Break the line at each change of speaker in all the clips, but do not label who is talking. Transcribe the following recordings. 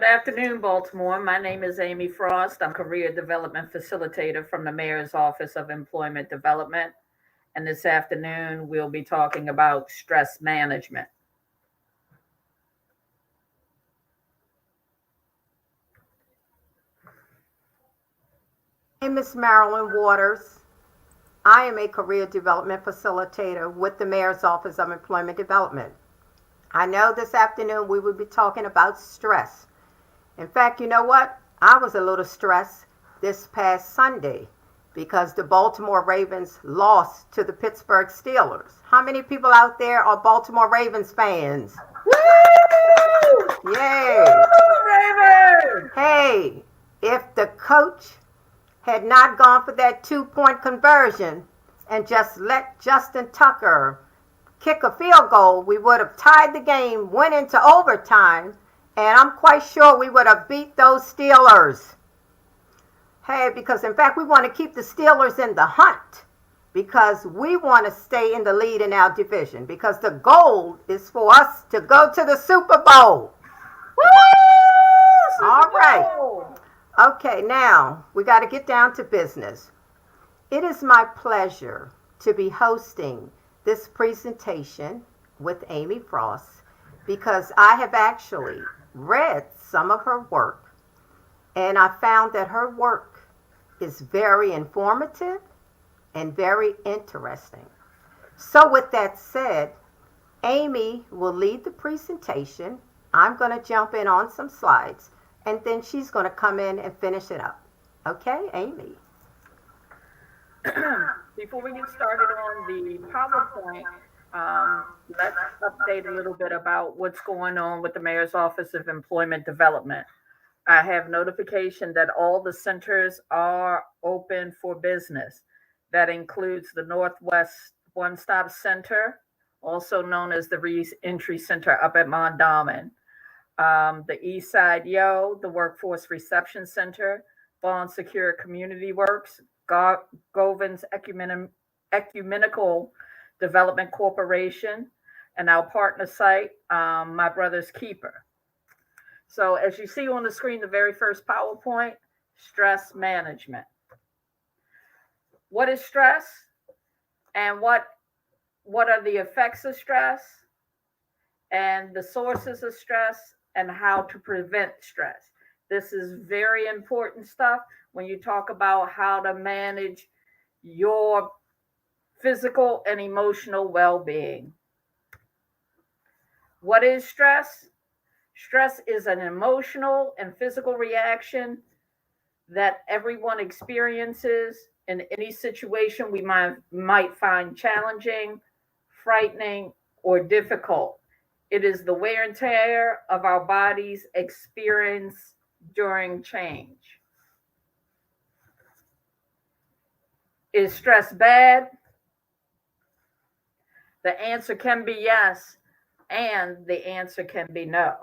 afternoon, Baltimore. My name is Amy Frost. I'm Career Development Facilitator from the Mayor's Office of Employment Development. And this afternoon, we'll be talking about stress management.
My name is Marilyn Waters. I am a career development facilitator with the Mayor's Office of Employment Development. I know this afternoon we will be talking about stress. In fact, you know what? I was a little stressed this past Sunday because the Baltimore Ravens lost to the Pittsburgh Steelers. How many people out there are Baltimore Ravens fans?
Woo!
Yay!
Woo, Raven!
Hey, if the coach had not gone for that 2-point conversion and just let Justin Tucker kick a field goal, we would have tied the game, went into overtime, and I'm quite sure we would have beat those Steelers. Hey, because in fact we want to keep the Steelers in the hunt because we want to stay in the lead in our division because the goal is for us to go to the Super Bowl.
Woo!
All right.
Bowl.
Okay, now we got to get down to business. It is my pleasure to be hosting this presentation with Amy Frost because I have actually read some of her work and I found that her work is very informative and very interesting. So with that said, Amy will lead the presentation. I'm going to jump in on some slides and then she's going to come in and finish it up. Okay, Amy?
Before we get started on the PowerPoint, let's update a little bit about what's going on with the Mayor's Office of Employment Development. I have notification that all the centers are open for business. That includes the Northwest One Stop Center, also known as the Re-Entry Center up at Mondawmin, the East Side Yo, the Workforce Reception Center, Bond Secure Community Works, Govins Ecumenical Development Corporation, and our partner site, My Brother's Keeper. So as you see on the screen, the very first PowerPoint, stress management. What is stress and what are the effects of stress and the sources of stress and how to prevent stress? This is very important stuff when you talk about how to manage your physical and emotional well-being. What is stress? Stress is an emotional and physical reaction that everyone experiences in any situation we might find challenging, frightening, or difficult. It is the wear and tear of our bodies experience during change. Is stress bad? The answer can be yes, and the answer can be no.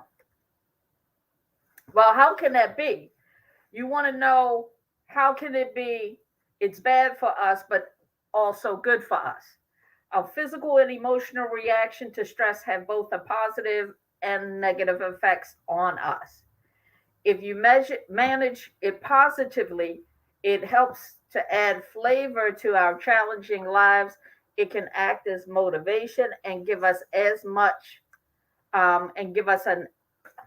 Well, how can that be? You want to know how can it be it's bad for us, but also good for us? Our physical and emotional reaction to stress have both a positive and negative effects on us. If you manage it positively, it helps to add flavor to our challenging lives. It can act as motivation and give us a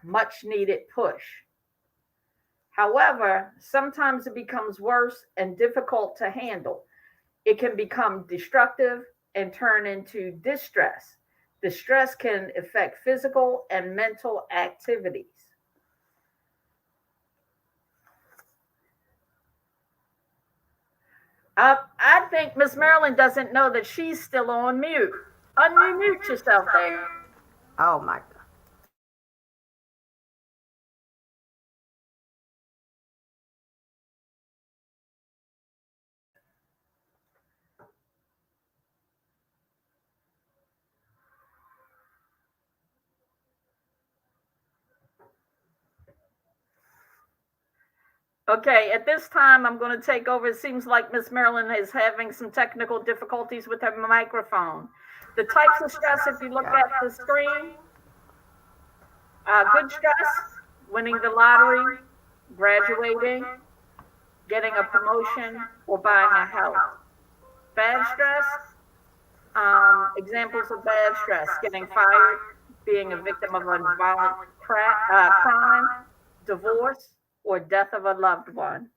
much needed push. However, sometimes it becomes worse and difficult to handle. It can become destructive and turn into distress. Distress can affect physical and mental activities. I think Miss Marilyn doesn't know that she's still on mute. Unmute yourself there.
Oh my God.
Okay, at this time, I'm going to take over. It seems like Miss Marilyn is having some technical difficulties with her microphone. The types of stress, if you look at the screen, good stress, winning the lottery, graduating, getting a promotion, or buying a house. Bad stress, examples of bad stress: getting fired, being a victim of a violent crime, divorce, or death of a loved one.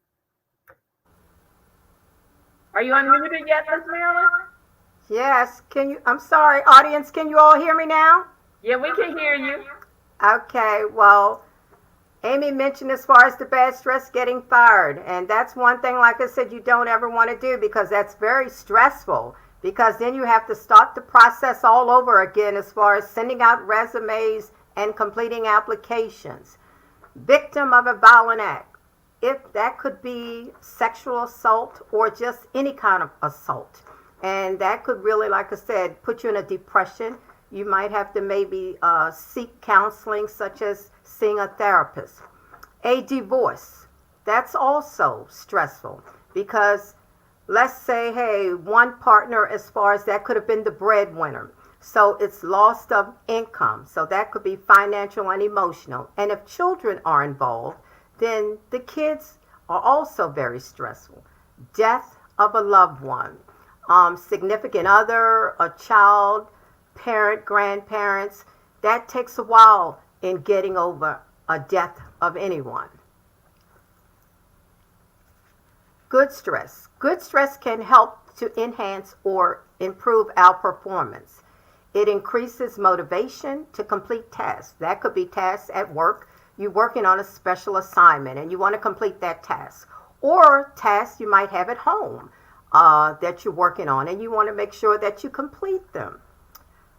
Are you unmuted yet, Miss Marilyn?
Yes, can you? I'm sorry, audience, can you all hear me now?
Yeah, we can hear you.
Okay, well, Amy mentioned as far as the bad stress getting fired. And that's one thing, like I said, you don't ever want to do because that's very stressful. Because then you have to start the process all over again as far as sending out resumes and completing applications. Victim of a violent act. If that could be sexual assault or just any kind of assault. And that could really, like I said, put you in a depression. You might have to maybe seek counseling, such as seeing a therapist. A divorce, that's also stressful because let's say, hey, one partner, as far as that could have been the breadwinner. So it's loss of income. So that could be financial and emotional. And if children are involved, then the kids are also very stressful. Death of a loved one, significant other, a child, parent, grandparents. That takes a while in getting over a death of anyone. Good stress. Good stress can help to enhance or improve our performance. It increases motivation to complete tasks. That could be tasks at work. You're working on a special assignment and you want to complete that task. Or tasks you might have at home that you're working on and you want to make sure that you complete them.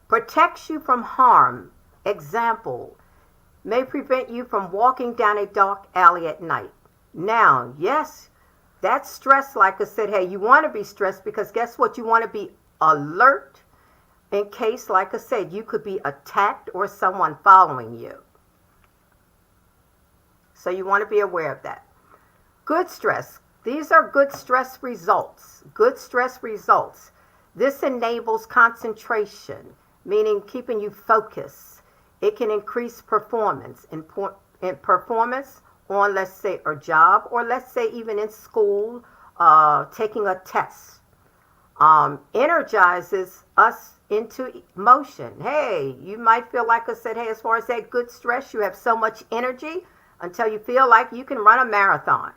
Protects you from harm. Example, may prevent you from walking down a dark alley at night. Now, yes, that's stress. Like I said, hey, you want to be stressed because guess what? You want to be alert in case, like I said, you could be attacked or someone following you. So you want to be aware of that. Good stress. These are good stress results. Good stress results. This enables concentration, meaning keeping you focused. It can increase performance in performance on, let's say, a job, or let's say even in school, taking a test. Energizes us into motion. Hey, you might feel like I said, hey, as far as that good stress, you have so much energy until you feel like you can run a marathon.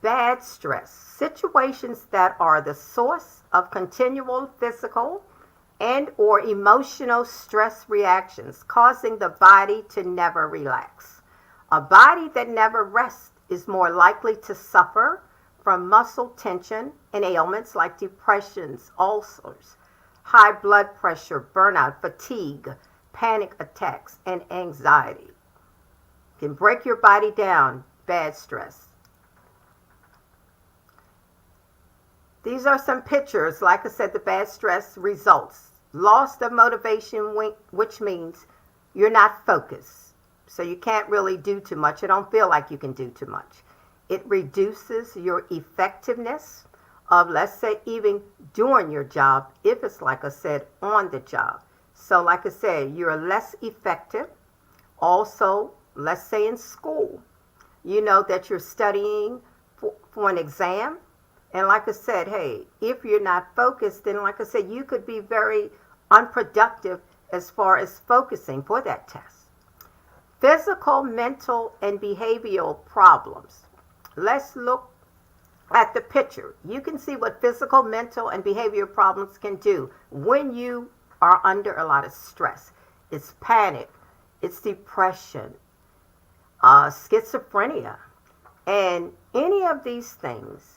Bad stress. Situations that are the source of continual physical and or emotional stress reactions, causing the body to never relax. A body that never rests is more likely to suffer from muscle tension and ailments like depressions, ulcers, high blood pressure, burnout, fatigue, panic attacks, and anxiety. Can break your body down, bad stress. These are some pictures. Like I said, the bad stress results. Loss of motivation, which means you're not focused. So you can't really do too much. You don't feel like you can do too much. It reduces your effectiveness of, let's say, even doing your job, if it's, like I said, on the job. So like I said, you're less effective. Also, let's say in school, you know that you're studying for an exam. And like I said, hey, if you're not focused, then like I said, you could be very unproductive as far as focusing for that test. Physical, mental, and behavioral problems. Let's look at the picture. You can see what physical, mental, and behavioral problems can do when you are under a lot of stress. It's panic, it's depression, schizophrenia, and any of these things.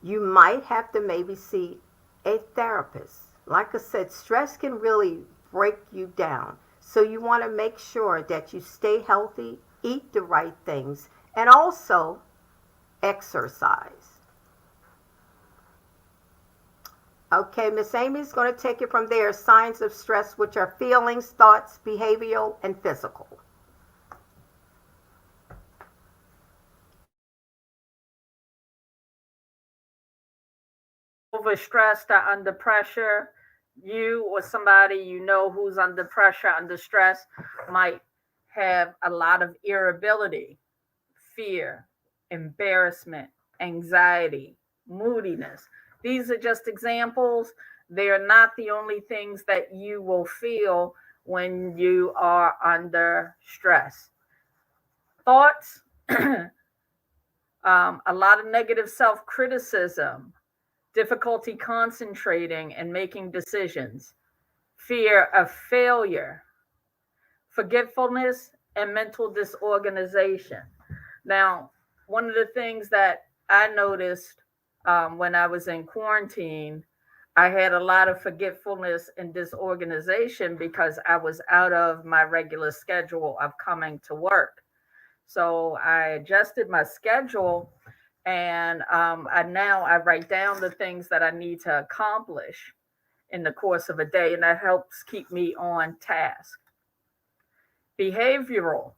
You might have to maybe see a therapist. Like I said, stress can really break you down. So you want to make sure that you stay healthy, eat the right things, and also exercise. Okay, Miss Amy's going to take it from there. Signs of stress, which are feelings, thoughts, behavioral, and physical.
Overstressed or under pressure, you or somebody you know who's under pressure, under stress, might have a lot of irritability, fear, embarrassment, anxiety, moodiness. These are just examples. They are not the only things that you will feel when you are under stress. Thoughts, a lot of negative self criticism, difficulty concentrating and making decisions, fear of failure, forgetfulness, and mental disorganization. Now, one of the things that I noticed when I was in quarantine, I had a lot of forgetfulness and disorganization because I was out of my regular schedule of coming to work. So I adjusted my schedule, and I write down the things that I need to accomplish in the course of a day, and that helps keep me on task. Behavioral.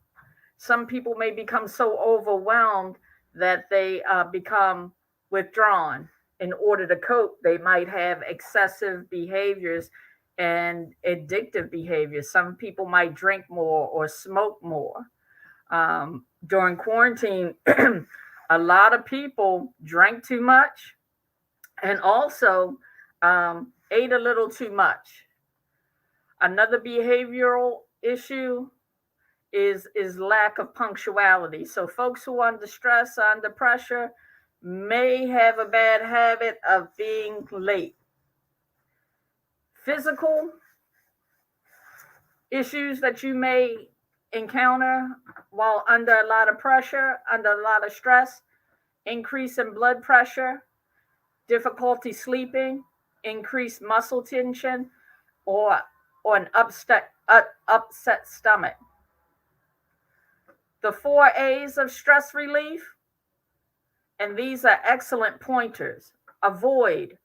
Some people may become so overwhelmed that they become withdrawn. In order to cope, they might have excessive behaviors and addictive behaviors. Some people might drink more or smoke more. During quarantine, a lot of people drank too much and also ate a little too much. Another behavioral issue is lack of punctuality. So folks who are under stress, under pressure, may have a bad habit of being late. Physical issues that you may encounter while under a lot of pressure, under a lot of stress, increase in blood pressure, difficulty sleeping, increased muscle tension, or an upset stomach. The 4 A's of stress relief, and these are excellent pointers: avoid,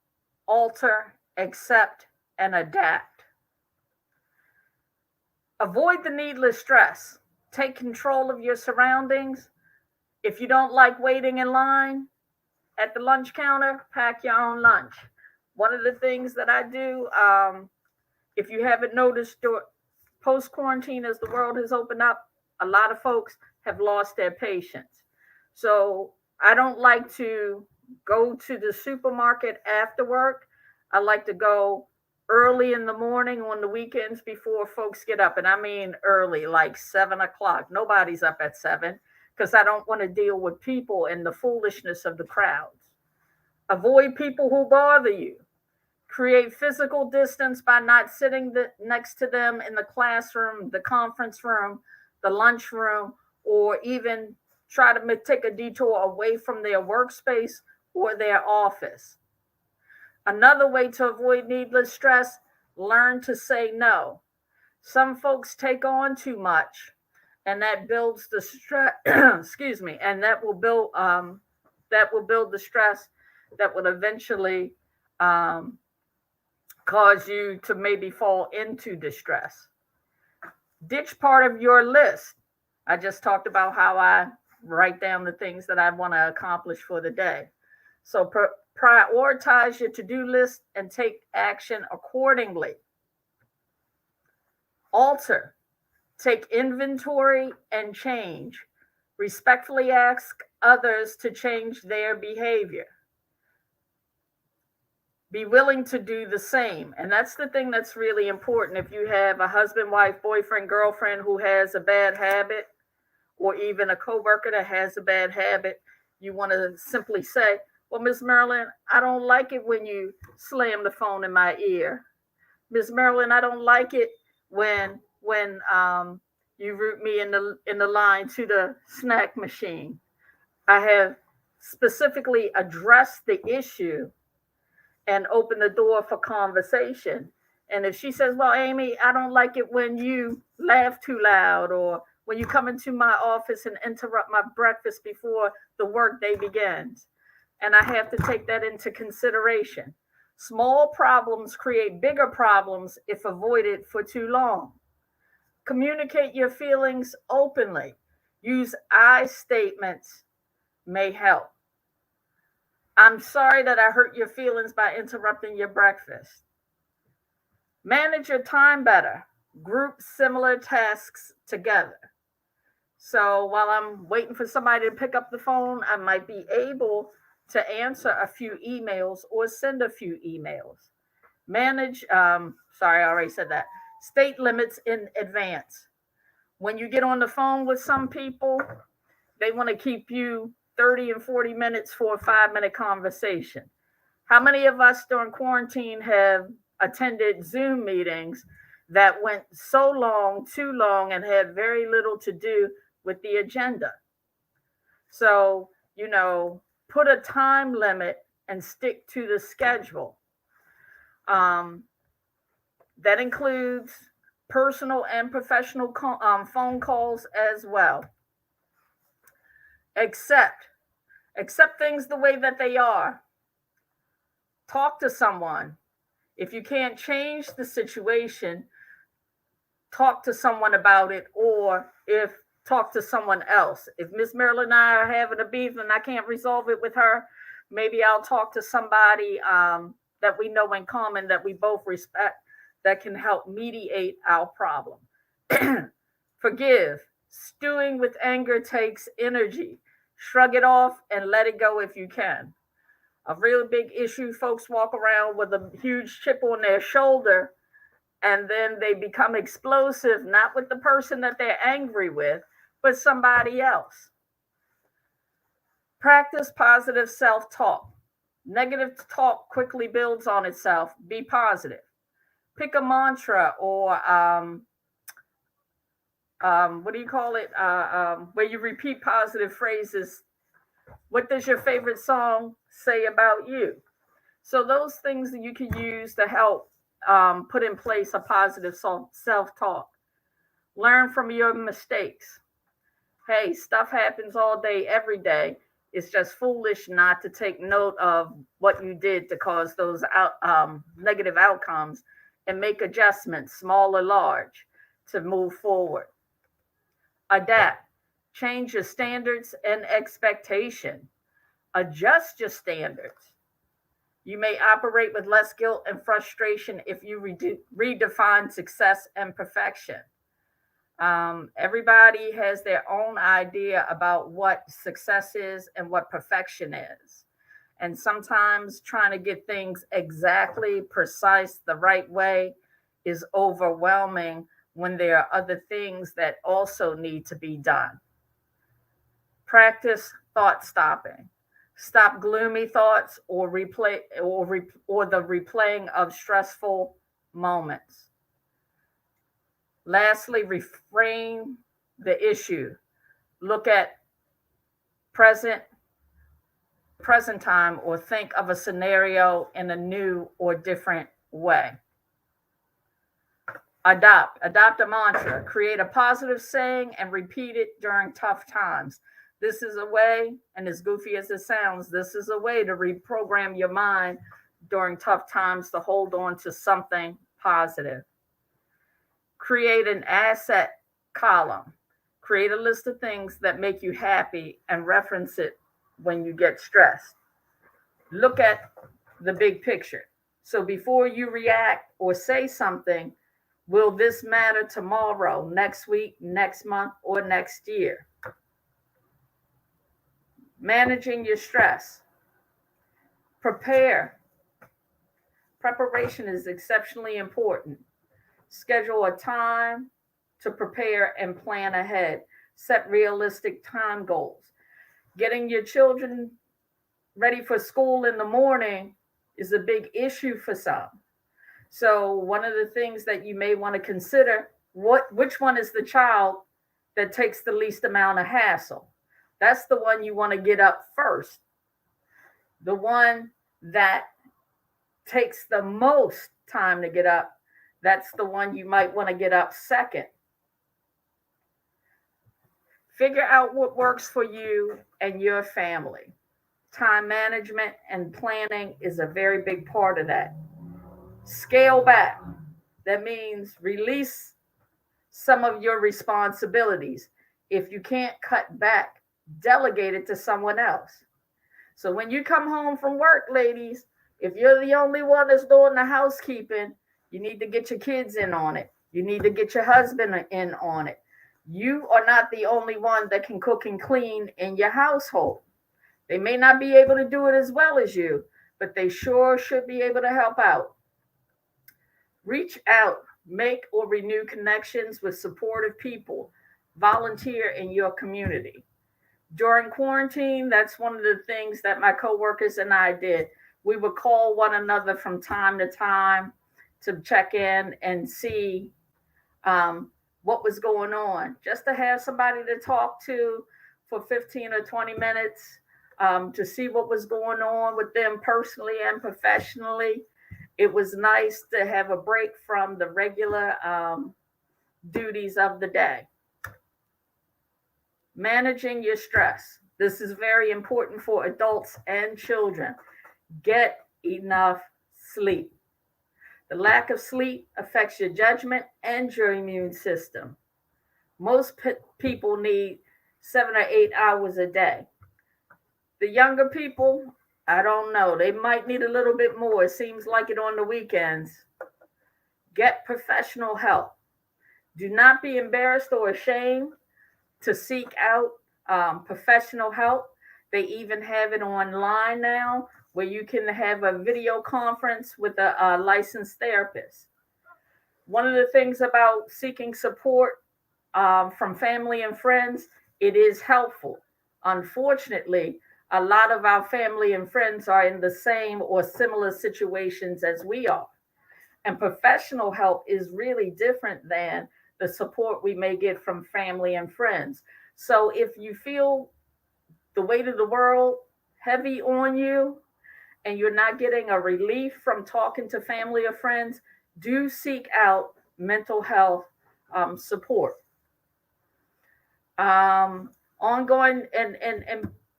alter, accept, and adapt. Avoid the needless stress. Take control of your surroundings. If you don't like waiting in line at the lunch counter, pack your own lunch. One of the things that I do, if you haven't noticed, post quarantine, as the world has opened up, a lot of folks have lost their patience. So I don't like to go to the supermarket after work. I like to go early in the morning on the weekends before folks get up. And I mean early, like 7 o'clock. Nobody's up at 7 because I don't want to deal with people and the foolishness of the crowds. Avoid people who bother you. Create physical distance by not sitting next to them in the classroom, the conference room, the lunchroom, or even try to take a detour away from their workspace or their office. Another way to avoid needless stress: learn to say no. Some folks take on too much, and that builds the stress. Excuse me, and that will build the stress that will eventually um, cause you to maybe fall into distress. Ditch part of your list. I just talked about how I write down the things that I want to accomplish for the day. So prioritize your to do list and take action accordingly. Alter, take inventory and change. Respectfully ask others to change their behavior. Be willing to do the same. And that's the thing that's really important. If you have a husband, wife, boyfriend, girlfriend who has a bad habit, or even a coworker that has a bad habit, you want to simply say, well, Miss Marilyn, I don't like it when you slam the phone in my ear. Miss Marilyn, I don't like it when you route me in the line to the snack machine. I have specifically addressed the issue and open the door for conversation. And if she says, well, Amy, I don't like it when you laugh too loud, or when you come into my office and interrupt my breakfast before the workday begins. And I have to take that into consideration. Small problems create bigger problems if avoided for too long. Communicate your feelings openly. Use I statements may help. I'm sorry that I hurt your feelings by interrupting your breakfast. Manage your time better. Group similar tasks together. So while I'm waiting for somebody to pick up the phone, I might be able to answer a few emails or send a few emails. Manage, sorry, I already said that. State limits in advance. When you get on the phone with some people, they want to keep you 30 and 40 minutes for a 5 minute conversation. How many of us during quarantine have attended Zoom meetings that went so long, too long, and had very little to do with the agenda? So, put a time limit and stick to the schedule. Um, that includes personal and professional phone calls as well. Accept. Accept things the way that they are. Talk to someone. If you can't change the situation, talk to someone about it, or if talk to someone else. If Miss Marilyn and I are having a beef and I can't resolve it with her, maybe I'll talk to somebody that we know in common that we both respect that can help mediate our problem. Forgive. Stewing with anger takes energy. Shrug it off and let it go if you can. A real big issue, folks walk around with a huge chip on their shoulder and then they become explosive, not with the person that they're angry with, but somebody else. Practice positive self talk. Negative talk quickly builds on itself. Be positive. Pick a mantra or what do you call it? Where you repeat positive phrases. What does your favorite song say about you? So those things that you can use to help put in place a positive self-talk. Learn from your mistakes. Hey, stuff happens all day, every day. It's just foolish not to take note of what you did to cause those negative outcomes and make adjustments, small or large, to move forward. Adapt. Change your standards and expectation. Adjust your standards. You may operate with less guilt and frustration if you redefine success and perfection. Everybody has their own idea about what success is and what perfection is. And sometimes trying to get things exactly precise the right way is overwhelming when there are other things that also need to be done. Practice thought stopping. Stop gloomy thoughts or the replaying of stressful moments. Lastly, reframe the issue. Look at present present time or think of a scenario in a new or different way. Adopt a mantra. Create a positive saying and repeat it during tough times. This is a way, and as goofy as it sounds, this is a way to reprogram your mind during tough times to hold on to something positive. Create an asset column. Create a list of things that make you happy and reference it when you get stressed. Look at the big picture. So before you react or say something, will this matter tomorrow, next week, next month, or next year? Managing your stress. Prepare. Preparation is exceptionally important. Schedule a time to prepare and plan ahead. Set realistic time goals. Getting your children ready for school in the morning is a big issue for some. So one of the things that you may want to consider, which one is the child that takes the least amount of hassle? That's the one you want to get up first. The one that takes the most time to get up, that's the one you might want to get up second. Figure out what works for you and your family. Time management and planning is a very big part of that. Scale back. That means release some of your responsibilities. If you can't cut back, delegate it to someone else. So when you come home from work, ladies, if you're the only one that's doing the housekeeping, You need to get your kids in on it. You need to get your husband in on it. You are not the only one that can cook and clean in your household. They may not be able to do it as well as you, but they sure should be able to help out. Reach out, make or renew connections with supportive people, volunteer in your community. During quarantine, that's one of the things that my coworkers and I did. We would call one another from time to time to check in and see um, what was going on, just to have somebody to talk to for 15 or 20 minutes, to see what was going on with them personally and professionally. It was nice to have a break from the regular duties of the day. Managing your stress. This is very important for adults and children. Get enough sleep. The lack of sleep affects your judgment and your immune system. Most people need 7 or 8 hours a day. The younger people, I don't know, they might need a little bit more. It seems like it on the weekends. Get professional help. Do not be embarrassed or ashamed to seek out professional help. They even have it online now where you can have a video conference with a licensed therapist. One of the things about seeking support from family and friends, it is helpful. Unfortunately, a lot of our family and friends are in the same or similar situations as we are. And professional help is really different than the support we may get from family and friends. So if you feel the weight of the world heavy on you and you're not getting a relief from talking to family or friends, do seek out mental health support. Ongoing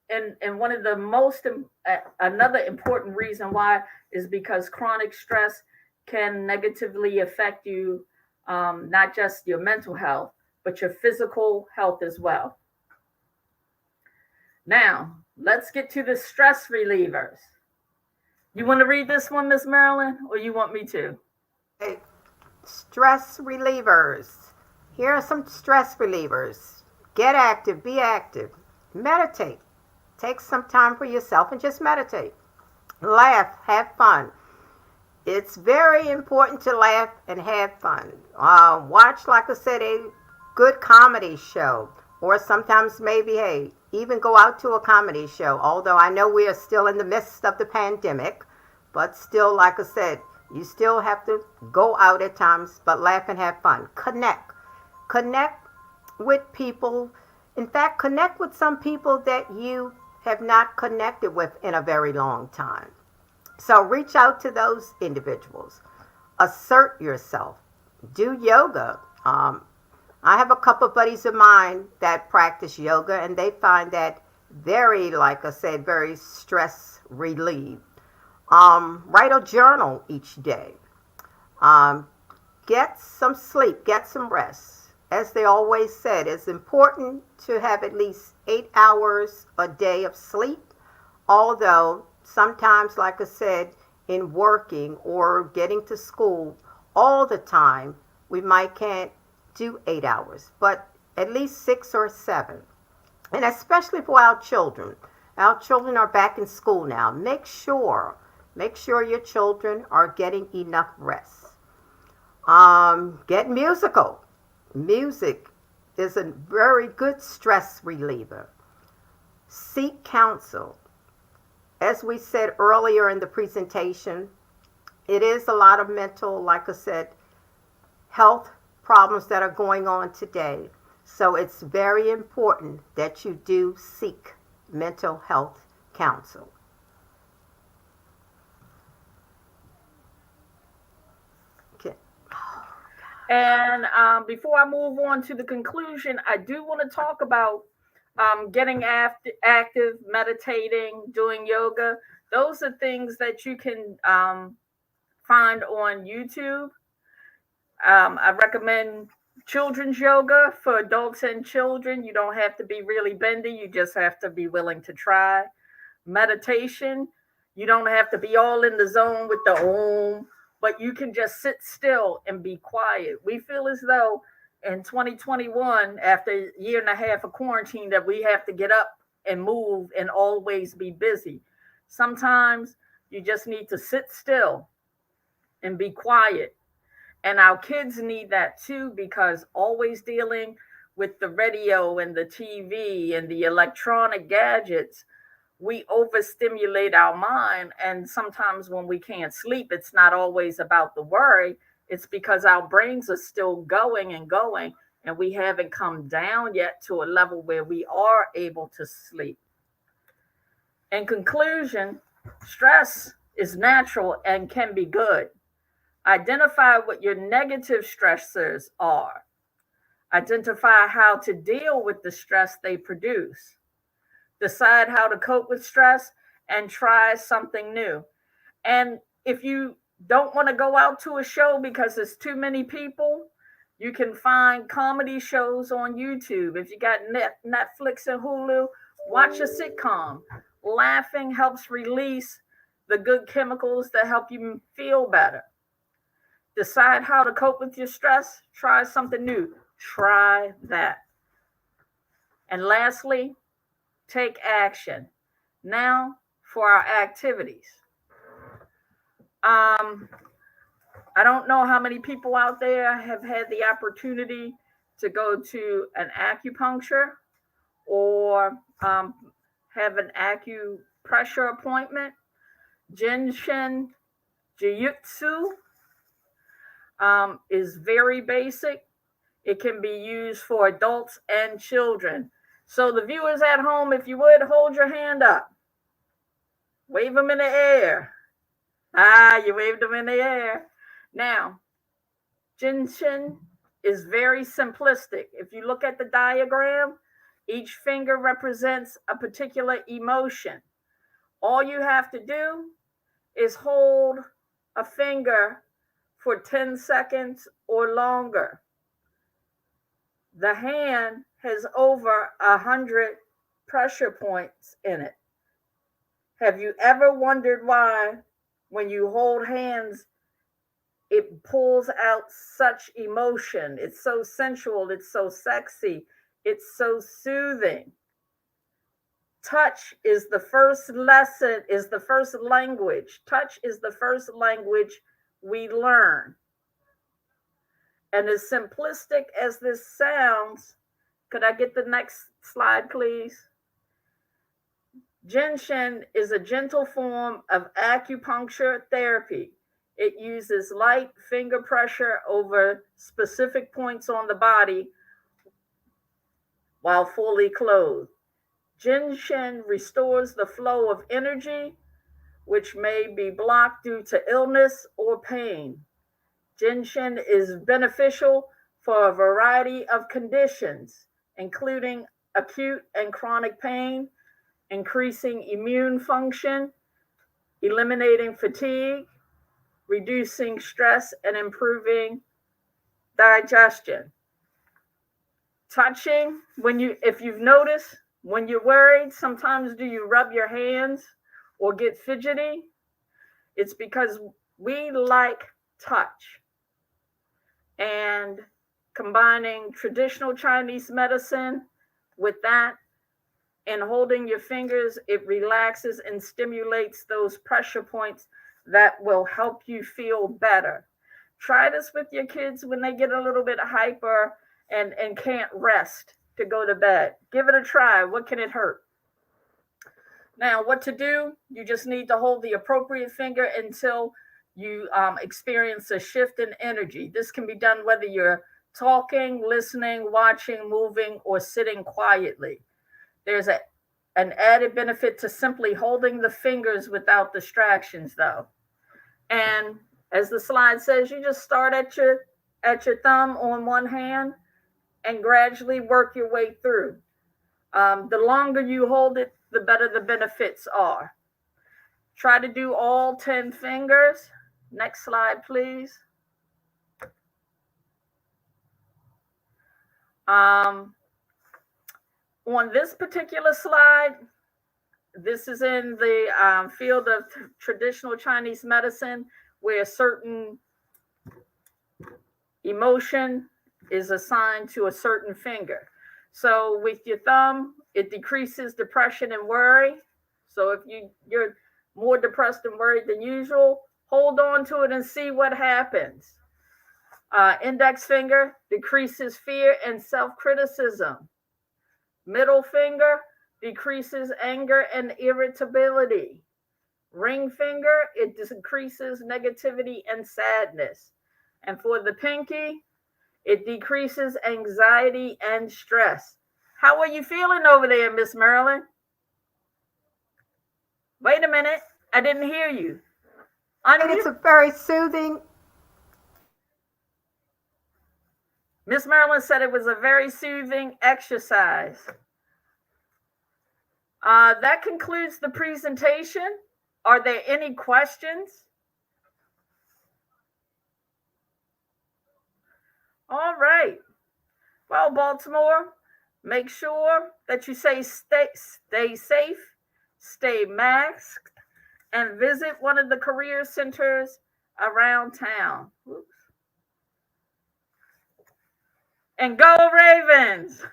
and one of the most another important reason why is because chronic stress can negatively affect you, not just your mental health but your physical health as well. Now let's get to the stress relievers. You want to read this one, Miss Marilyn, or you want me to?
Hey, stress relievers. Here are some stress relievers. Get active, be active, meditate. Take some time for yourself and just meditate. Laugh, have fun. It's very important to laugh and have fun. Watch, like I said, a good comedy show, or sometimes maybe, hey, even go out to a comedy show. Although I know we are still in the midst of the pandemic, but still, like I said, you still have to go out at times, but laugh and have fun. Connect with people. In fact, connect with some people that you have not connected with in a very long time. So reach out to those individuals. Assert yourself. Do yoga. I have a couple of buddies of mine that practice yoga, and they find that very, like I said, very stress relieved. Write a journal each day. Get some sleep, get some rest. As they always said, it's important to have at least 8 hours a day of sleep, although sometimes, like I said, in working or getting to school all the time, we might can't do 8 hours, but at least 6 or 7. And especially for our children. Our children are back in school now. Make sure your children are getting enough rest. Get musical. Music is a very good stress reliever. Seek counsel. As we said earlier in the presentation, it is a lot of mental, like I said, health problems that are going on today. So it's very important that you do seek mental health counsel. Okay.
And before I move on to the conclusion, I do want to talk about getting active, meditating, doing yoga. Those are things that you can find on YouTube. I recommend children's yoga for adults and children. You don't have to be really bendy, you just have to be willing to try. Meditation, you don't have to be all in the zone with the om but you can just sit still and be quiet. We feel as though in 2021, after a year and a half of quarantine, that we have to get up and move and always be busy. Sometimes you just need to sit still and be quiet. And our kids need that too, because always dealing with the radio and the TV and the electronic gadgets, we overstimulate our mind. And sometimes when we can't sleep, it's not always about the worry, it's because our brains are still going and going, and we haven't come down yet to a level where we are able to sleep. In conclusion, stress is natural and can be good. Identify what your negative stressors are. Identify how to deal with the stress they produce. Decide how to cope with stress and try something new. And if you don't want to go out to a show because there's too many people, you can find comedy shows on YouTube. If you got Netflix and Hulu, watch a sitcom. Laughing helps release the good chemicals that help you feel better. Decide how to cope with your stress. Try something new. Try that. And lastly, take action. Now for our activities. I don't know how many people out there have had the opportunity to go to an acupuncture or have an acupressure appointment. Jinshin Jiu-Jitsu is very basic. It can be used for adults and children. So the viewers at home, if you would, hold your hand up. Wave them in the air. You waved them in the air. Now, Jinshin is very simplistic. If you look at the diagram, each finger represents a particular emotion. All you have to do is hold a finger for 10 seconds or longer. The hand has over 100 pressure points in it. Have you ever wondered why, when you hold hands, it pulls out such emotion? It's so sensual, it's so sexy, it's so soothing. Touch is the first lesson, is the first language. Touch is the first language we learn. And as simplistic as this sounds, could I get the next slide, please? Jinshin is a gentle form of acupuncture therapy. It uses light finger pressure over specific points on the body while fully clothed. Jinshin restores the flow of energy, which may be blocked due to illness or pain. Jinshin is beneficial for a variety of conditions, including acute and chronic pain, increasing immune function, eliminating fatigue, reducing stress, and improving digestion. Touching, if you've noticed, when you're worried, sometimes do you rub your hands or get fidgety? It's because we like touch. And combining traditional Chinese medicine with that and holding your fingers, it relaxes and stimulates those pressure points that will help you feel better. Try this with your kids when they get a little bit hyper and can't rest to go to bed. Give it a try. What can it hurt? Now, what to do? You just need to hold the appropriate finger until you experience a shift in energy. This can be done whether you're talking, listening, watching, moving, or sitting quietly. There's an added benefit to simply holding the fingers without distractions, though. And as the slide says, you just start at your thumb on one hand and gradually work your way through. The longer you hold it, the better the benefits are. Try to do all 10 fingers. Next slide, please. On this particular slide, this is in the field of traditional Chinese medicine. where certain emotion is assigned to a certain finger. So with your thumb, it decreases depression and worry. So if you're more depressed and worried than usual, hold on to it and see what happens. Index finger decreases fear and self-criticism. Middle finger decreases anger and irritability. Ring finger, it decreases negativity and sadness. And for the pinky, it decreases anxiety and stress. How are you feeling over there, Miss Marilyn? Wait a minute. I didn't hear you.
It's a very soothing.
Miss Marilyn said it was a very soothing exercise. That concludes the presentation. Are there any questions? All right. Well, Baltimore, make sure that you stay safe, stay masked, and visit one of the career centers around town. Oops. And go Ravens!